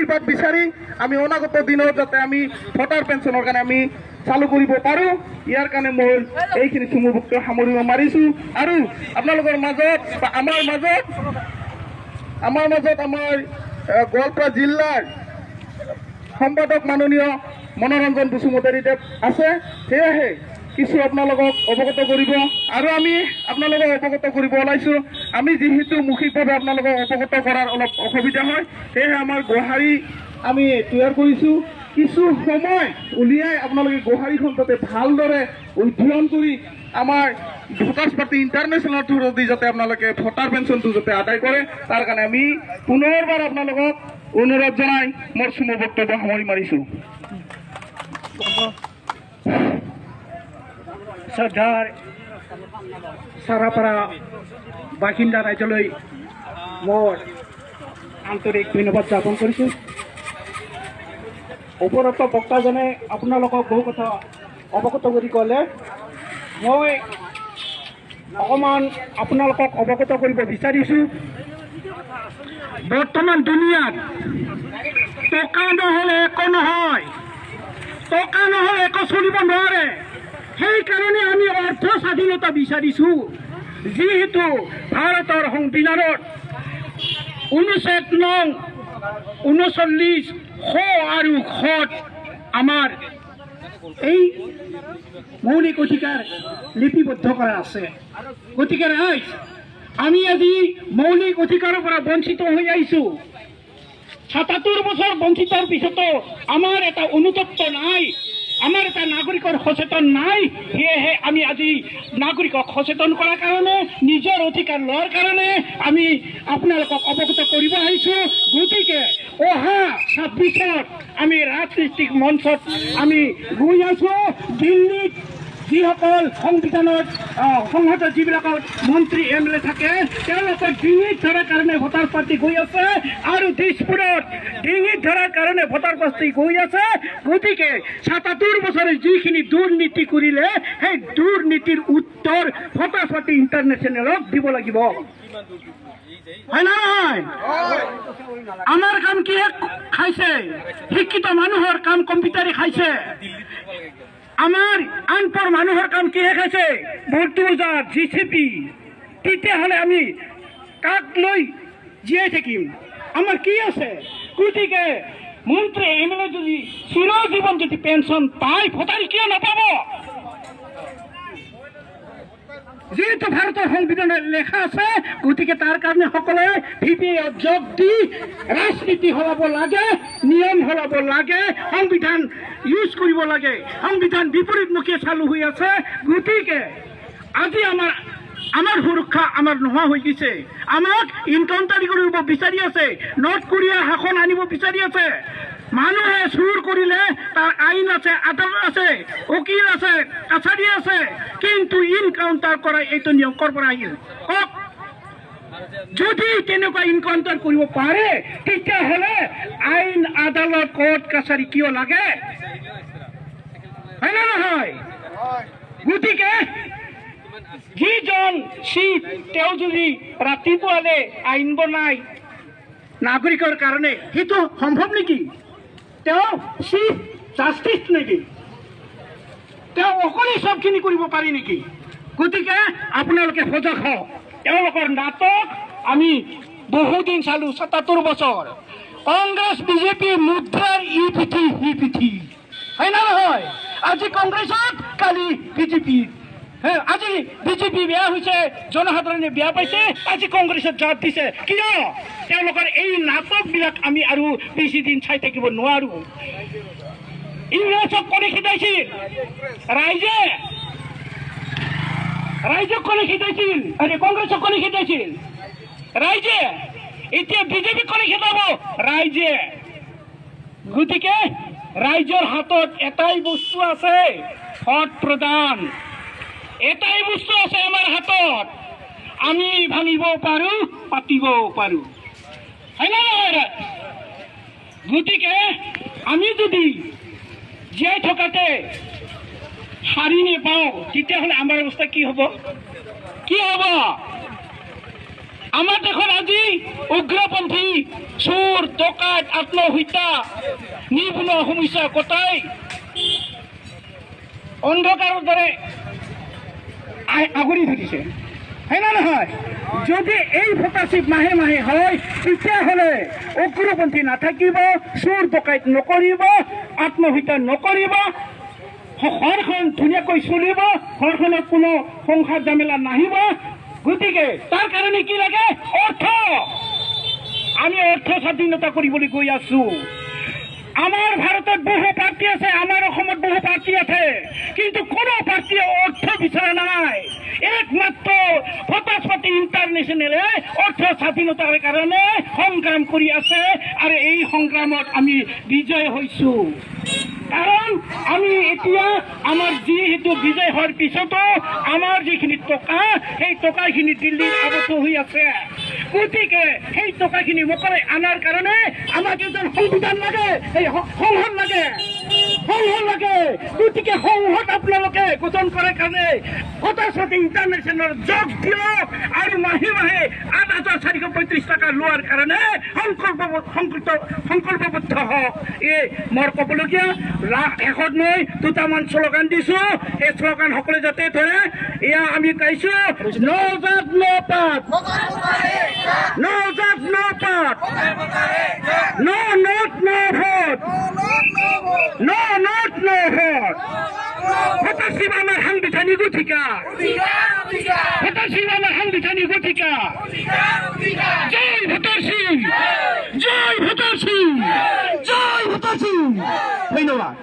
আশীৰ্বাদ বিচাৰি আমি অনাগত দিনত যাতে আমি ভোটাৰ পেঞ্চনৰ কাৰণে আমি চালু কৰিব পাৰোঁ ইয়াৰ কাৰণে মই এইখিনি চমু বক্তব্য সামৰিব মাৰিছোঁ। আৰু আপোনালোকৰ মাজত বা আমাৰ মাজত আমাৰ গোৱালপাৰা জিলাৰ সম্পাদক মাননীয় মনোৰঞ্জন বসুমতাৰীদেৱ আছে। সেয়েহে কিছু আপোনালোকক অৱগত কৰিব আৰু আমি আপোনালোকক অৱগত কৰিব ওলাইছোঁ। আমি যিহেতু মৌখিকভাৱে আপোনালোকক অৱগত কৰাৰ অলপ অসুবিধা হয়, সেয়েহে আমাৰ গোহাৰি আমি তৈয়াৰ কৰিছোঁ। কিছু সময় উলিয়াই আপোনালোকে গোহাৰিখন যাতে ভালদৰে অধ্যয়ন কৰি আমাৰ ভোটাৰ্ছ পাৰ্টি ইণ্টাৰনেশ্যনেল থ্ৰুদি যাতে আপোনালোকে ভোটাৰ পেঞ্চনটো যাতে আদায় কৰে তাৰ কাৰণে আমি পুনৰবাৰ আপোনালোকক অনুৰোধ জনাই মোৰ চমু বক্তব্য সামৰি মাৰিছোঁ। শ্ৰদ্ধাৰ চাৰাপাৰা বাসিন্দা ৰাইজলৈ মোৰ আন্তৰিক ধন্যবাদ জ্ঞাপন কৰিছোঁ। উপৰোক্ত বক্তাজনে আপোনালোকক বহু কথা অৱগত কৰি ক'লে। মই অকণমান আপোনালোকক অৱগত কৰিব বিচাৰিছোঁ। বৰ্তমান দুনিয়াত টকা নহ'লে একো নহয়, টকা নহ'লে একো চলিব নোৱাৰে। সেইকাৰণে আমি অৰ্থ স্বাধীনতা বিচাৰিছোঁ। যিহেতু ভাৰতৰ সংবিধানত 39 আৰু খত আমাৰ এই মৌলিক অধিকাৰ লিপিবদ্ধ কৰা আছে। গতিকে ৰাইজ, আমি আজি মৌলিক অধিকাৰৰ পৰা বঞ্চিত হৈ আহিছোঁ। ৭৭ বছৰ বঞ্চিতৰ পিছতো আমাৰ এটা অনুতপ্ত নাই, আমাৰ এটা নাগৰিকৰ সচেতন নাই। সেয়েহে আমি আজি নাগৰিকক সচেতন কৰাৰ কাৰণে, নিজৰ অধিকাৰ লোৱাৰ কাৰণে আমি আপোনালোকক অৱগত কৰিব আহিছোঁ। গতিকে অহা ২৬ত আমি ৰাজনৈতিক মঞ্চত আমি গৈ আছোঁ। দিল্লীত যিসকল সংবিধানত সংসদত যিবিলাকৰ মন্ত্ৰী MLA থাকে তেওঁলোকৰ ডিঙিত ধৰাৰ কাৰণে ভোটাৰ পাৰ্টি গৈ আছে আৰু দিছপুৰত ডিঙিত ধৰাৰ কাৰণে ভোটাৰ পাৰ্টি গৈ আছে। গতিকে ৭৭ বছৰে যিখিনি দুৰ্নীতি কৰিলে সেই দুৰ্নীতিৰ উত্তৰ ভোটাৰ পাৰ্টি ইণ্টাৰনেশ্যনেলক দিব লাগিব, হয় না নহয়? আমাৰ কাম কি খাইছে? শিক্ষিত মানুহৰ কাম কম্পিউটাৰে খাইছে। আমাৰ আনপঢ় মানুহৰ কাম কিহে খাইছে? Bulldozer, JCB। তেতিয়াহ'লে আমি কাক লৈ জীয়াই থাকিম? আমাৰ কি আছে? গতিকে মন্ত্ৰী MLA যদি চিৰজীৱন যদি পেঞ্চন পায়, ভোটাৰে কিয় নাপাব? যিহেতু ভাৰতৰ সংবিধানত লেখা আছে, গতিকে তাৰ কাৰণে সকলোৱে VPA যোগ দি ৰাজনীতি সলাব লাগে, নিয়ম সলাব লাগে, সংবিধান ইউজ কৰিব লাগে। সংবিধান বিপৰীতমুখী চালু হৈ আছে। গতিকে আজি আমাৰ সুৰক্ষা আমাৰ নোহোৱা হৈ গৈছে। আমাক ইনকাউণ্টাৰ কৰিব বিচাৰি আছে, নৰ্থ কোৰিয়া শাসন আনিব বিচাৰি আছে। মানুহে চুৰ কৰিলে তাৰ আইন আছে, আদালত আছে, উকিল আছে, কাছাৰী আছে, কিন্তু ইনকাউণ্টাৰ কৰা এইটো নিয়ম ক'ৰ পৰা আহিল কওক? যদি তেনেকুৱা ইনকাউণ্টাৰ কৰিব পাৰে তেতিয়াহ'লে আইন, আদালত, কোৰ্ট, কাছাৰী কিয় লাগে? হয় নে নহয়? গতিকে যিজন চিফ তেওঁ যদি ৰাতিপুৱালে আইন বনাই নাগৰিকৰ কাৰণে, সেইটো সম্ভৱ নেকি? তেওঁ চিফ জাষ্টিচ নেকি? তেওঁ অকলে চবখিনি কৰিব পাৰি নেকি? গতিকে আপোনালোকে সজাগ হওক। তেওঁলোকৰ নাটক আমি বহুদিন চালোঁ। ৭৭ বছৰ কংগ্ৰেছ বিজেপি মুদ্ৰাৰ ই পিঠি সি পিঠি, হয় না নহয়? আজি কংগ্ৰেছত, কালি বিজেপি। আজি বিজেপি বেয়া হৈছে, জনসাধাৰণে বেয়া পাইছে, আজি কংগ্ৰেছত জাপ দিছে। কিয়? তেওঁলোকৰ এই নাটকবিলাক আমি আৰু বেছি দিন চাই থাকিব নোৱাৰোঁ। ইংৰাজক কোনে খেদাইছিল? ৰাইজক কোনে খেদাইছিল? কংগ্ৰেছক কোনে খেদাইছিল? ৰাইজে। এতিয়া বিজেপি কোনে খেদাব? ৰাইজে। গতিকে ৰাইজৰ হাতত এটাই বস্তু আছে, ভোট প্ৰদান। এটাই বস্তু আছে আমাৰ হাতত, আমি ভাঙিব পাৰোঁ, পাতিবও পাৰোঁ, হয় না নহয়? গতিকে আমি যদি জীয়াই থকাতে হাৰি নেপাওঁ তেতিয়াহ'লে আমাৰ অৱস্থা কি হ'ব? কি হ'ব? আমাৰ দেশত আজি উগ্ৰপন্থী চোৰ ডকাইত আত্মহত্যা নিবনুৱা সমস্যা কটাই অন্ধকাৰৰ দৰে আগুৰি থাকিছে, হয় না নহয়? যদি এই ভোটাৰশ্বিপ মাহে মাহে হয় তেতিয়াহ'লে উগ্ৰপন্থী নাথাকিব, চোৰ ডকাইত নকৰিব, আত্মহত্যা নকৰিব, ঘৰখন ধুনীয়াকৈ চলিব, ঘৰখনত কোনো সংসাৰ জামেলা নাহিব। গতিকে তাৰ কাৰণে কি লাগে? অৰ্থ। আমি অৰ্থ স্বাধীনতা কৰিবলৈ গৈ আছো। আমাৰ ভাৰতত বহু পাৰ্টি আছে, আমাৰ অসমত বহু পাৰ্টি আছে, কিন্তু কোনো পাৰ্টিয়ে অৰ্থ বিচৰা নাই। একমাত্ৰ ভোটাৰ্ছ পাৰ্টি ইণ্টাৰনেশ্যনেলে অৰ্থ স্বাধীনতাৰ কাৰণে সংগ্ৰাম কৰি আছে, আৰু এই সংগ্ৰামত আমি বিজয় হৈছো। কাৰণ আমি এতিয়া আমাৰ যিহেতু বিজয় হোৱাৰ পিছতো আমাৰ যিখিনি টকা, সেই টকাখিনি দিল্লীত আবদ্ধ হৈ আছে। গতিকে সেই টকাখিনি মোকলাই আনাৰ কাৰণে আমাক এজন সংবিধান লাগে, এই সংসদ লাগে, সংসদ লাগে। গতিকে সংসদ আপোনালোকে গঠন কৰাৰ কাৰণে ভোটাৰ্ছ পাৰ্টি ইণ্টাৰনেশ্যনেল যোগ দিয়ক, আৰু মাহে মাহে 8,435 টকা লোৱাৰ কাৰণে সংকল্পবদ্ধ হওক। এই মোৰ ক'বলগীয়া শেষত মই দুটামান শ্লোগান দিছো, এই শ্লোগান সকলোৱে যাতে ধৰে। এয়া আমি গাইছো, নো জাত নো পাত, নো জাত নো পাত, নো নোট নো ভোট, নো নোট নো ভোট। ভোটাৰশ্বিপ আমাৰ সাংবিধানিক অধিকাৰ, ভোটাৰশ্বিপ আমাৰ সাংবিধানিক অধিকাৰ। জয় ভোটাৰশ্বিপ, জয় ভোটাৰশ্বিপ, জয় ভোটাৰশ্বিপ। ধন্যবাদ।